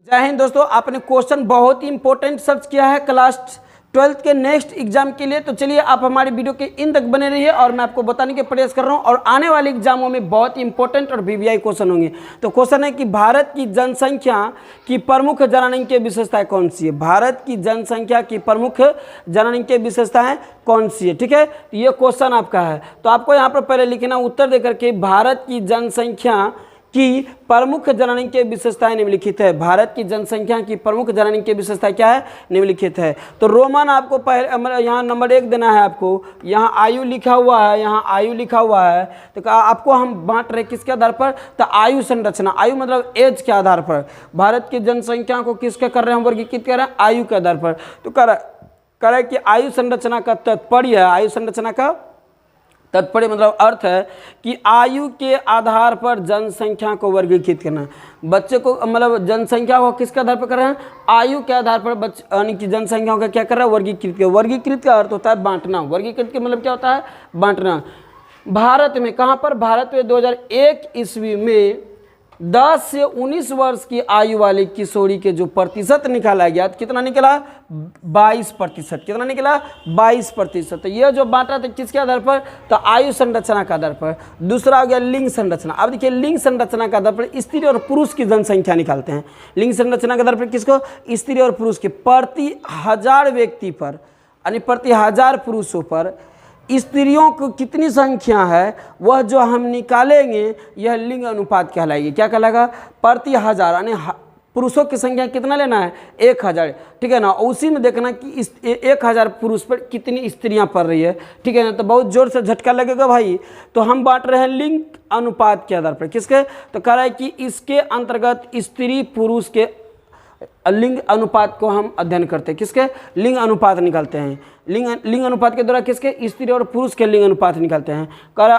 जय हिंद दोस्तों, आपने क्वेश्चन बहुत ही इंपॉर्टेंट सर्च किया है क्लास 12th के नेक्स्ट एग्जाम के लिए। तो चलिए आप हमारी वीडियो के इन तक बने रहिए और मैं आपको बताने के प्रयास कर रहा हूं। और आने वाले एग्जामों में बहुत ही इंपॉर्टेंट और वीवीआई क्वेश्चन होंगे। तो क्वेश्चन है कि भारत की जनसंख्या की प्रमुख जननांगीय विशेषताएं कौन सी है। भारत की जनसंख्या की प्रमुख जननांगीय विशेषताएं कौन सी है, ठीक है। ये क्वेश्चन आपका है। तो आपको यहाँ पर पहले लिखना उत्तर देकर के भारत की जनसंख्या की प्रमुख जननांगीय विशेषताएं निम्नलिखित है। भारत की जनसंख्या की प्रमुख जननांगीय विशेषता क्या है, निम्नलिखित है। तो रोमन आपको पहले यहाँ नंबर 1 देना है। आपको यहाँ आयु लिखा हुआ है, यहाँ आयु लिखा हुआ है। तो आपको हम बांट रहे किसके आधार पर, तो आयु संरचना, आयु मतलब एज के आधार पर। भारत की जनसंख्या को किसके कर रहे हैं, वर्गीकृत कर रहे हैं आयु के आधार पर। तो कह रहा है कि आयु संरचना का तात्पर्य है, आयु संरचना का तात्पर्य मतलब अर्थ है कि आयु के आधार पर जनसंख्या को वर्गीकृत करना। बच्चे को मतलब जनसंख्या को किसके आधार पर कर रहे हैं, आयु के आधार पर बच्चे यानी कि जनसंख्या का क्या कर रहा है, वर्गीकृत कर। वर्गीकृत का अर्थ होता है बांटना। वर्गीकृत का मतलब क्या होता है, बांटना। भारत में कहाँ पर, भारत में 2001 ईस्वी में 10 से 19 वर्ष की आयु वाले किशोरी के जो प्रतिशत निकाला गया, कितना निकला, 22%। कितना निकला, 22%। तो यह जो बांटा था किसके आधार पर, तो आयु संरचना के आधार पर। दूसरा हो गया लिंग संरचना। अब देखिए लिंग संरचना के आधार पर स्त्री और पुरुष की जनसंख्या निकालते हैं। लिंग संरचना के आधार पर किसको, स्त्री और पुरुष के प्रति 1000 व्यक्ति पर यानी प्रति 1000 पुरुषों पर स्त्रियों को कितनी संख्या है वह जो हम निकालेंगे यह लिंग अनुपात कहलाएगी। क्या कहलाएगा, प्रति 1000 यानी पुरुषों की संख्या कितना लेना है, 1000, ठीक है ना। उसी में देखना कि इस 1000 पुरुष पर कितनी स्त्रियां पढ़ रही है, ठीक है ना। तो बहुत जोर से झटका लगेगा भाई। तो हम बांट रहे हैं लिंग अनुपात के आधार पर। किसके, तो कह रहा है कि इसके अंतर्गत स्त्री पुरुष के लिंग अनुपात को हम अध्ययन करते हैं। किसके, लिंग अनुपात निकालते हैं। लिंग अनुपात के द्वारा किसके, स्त्री और पुरुष के लिंग अनुपात निकालते हैं। करा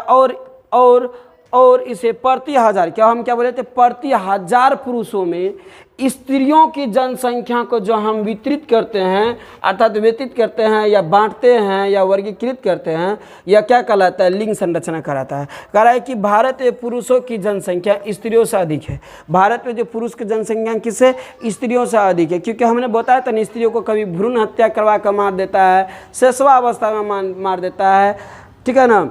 और इसे प्रति 1000 क्या हम क्या बोले थे, प्रति 1000 पुरुषों में स्त्रियों की जनसंख्या को जो हम वितरित करते हैं अर्थात व्यतीत करते हैं या बांटते हैं या वर्गीकृत करते हैं, यह क्या कहलाता है, लिंग संरचना कहलाता है। कह रहा है कि भारत में पुरुषों की जनसंख्या स्त्रियों से अधिक है। भारत में जो पुरुष की जनसंख्या किससे, स्त्रियों से अधिक है। क्योंकि हमने बताया था स्त्रियों को कभी भ्रूण हत्या करवा कर मार देता है, शैशवावस्था में मार देता है, ठीक है ना।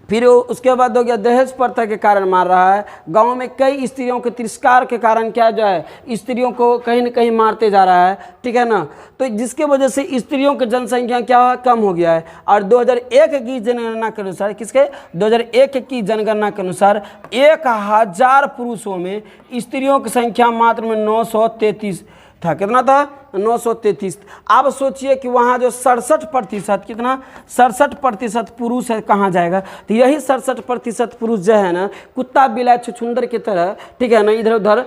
फिर उसके बाद हो गया दहेज प्रथा के कारण मार रहा है। गांव में कई स्त्रियों के तिरस्कार के कारण क्या जो है, स्त्रियों को कहीं न कहीं मारते जा रहा है, ठीक है ना। तो जिसके वजह से स्त्रियों की जनसंख्या क्या कम हो गया है। और 2001 की जनगणना के अनुसार, किसके, 2001 की जनगणना के अनुसार 1000 पुरुषों में स्त्रियों की संख्या मात्र में 933 था। कितना था, 933। आप सोचिए कि वहाँ जो 67% कितना, 67% पुरुष है, कहाँ जाएगा। तो यही 67% पुरुष जो है ना, कुत्ता बिलाई छुछुंदर की तरह, ठीक है ना, इधर उधर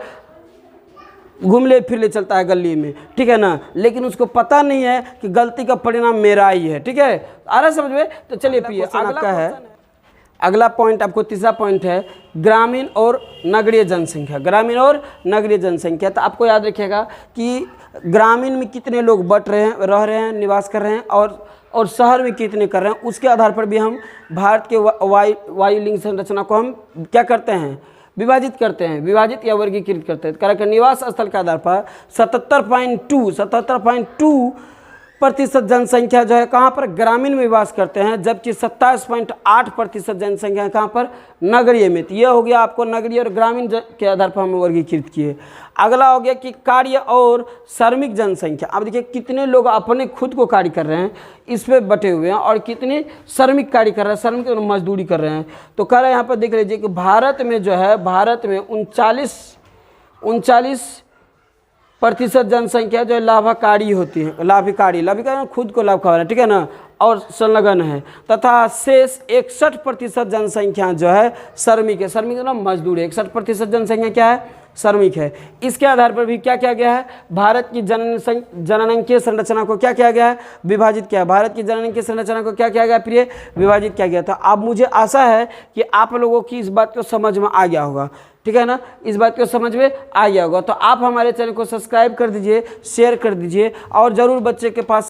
घूमले फिरले चलता है गली में, ठीक है ना। लेकिन उसको पता नहीं है कि गलती का परिणाम मेरा ही है, ठीक है। आ रहा समझ में। तो चलिए आपका है अगला पॉइंट, आपको तीसरा पॉइंट है ग्रामीण और नगरीय जनसंख्या। ग्रामीण और नगरीय जनसंख्या। तो आपको याद रखिएगा कि ग्रामीण में कितने लोग बट रहे हैं, रह रहे हैं, निवास कर रहे हैं, और शहर में कितने कर रहे हैं, उसके आधार पर भी हम भारत के वायु लिंग संरचना को हम क्या करते हैं, विभाजित करते हैं, विभाजित या वर्गीकृत करते हैं। कारण निवास स्थल के आधार पर 77.2% जनसंख्या जो है कहाँ पर, ग्रामीण में वास करते हैं, जबकि 27.8% जनसंख्या कहाँ पर, नगरीय में। तो यह हो गया आपको नगरीय और ग्रामीण के आधार पर हम वर्गीकृत किए। अगला हो गया कि कार्य और श्रमिक जनसंख्या। अब देखिए कितने लोग अपने खुद को कार्य कर रहे हैं इस पे बटे हुए हैं और कितने श्रमिक कार्य कर रहे हैं, श्रमिक मजदूरी कर रहे हैं। तो कह रहे हैं यहाँ पर देख लीजिए कि भारत में जो है, भारत में 39% जनसंख्या जो है लाभकारी होती है, लाभकारी खुद को लाभ खा, ठीक है ना, और संलग्न है। तथा शेष 61% जनसंख्या जो है श्रमिक है। श्रमिक ना मजदूर है। 61% जनसंख्या क्या है, श्रमिक है। इसके आधार पर भी क्या किया गया है, भारत की जननांगीय संरचना को क्या किया गया है, विभाजित किया। भारत की जननांगीय संरचना को क्या किया गया, प्रिय, विभाजित किया गया था। अब मुझे आशा है कि आप लोगों की इस बात को समझ में आ गया होगा, ठीक है ना, इस बात को समझ में आ गया होगा। तो आप हमारे चैनल को सब्सक्राइब कर दीजिए, शेयर कर दीजिए और ज़रूर बच्चे के पास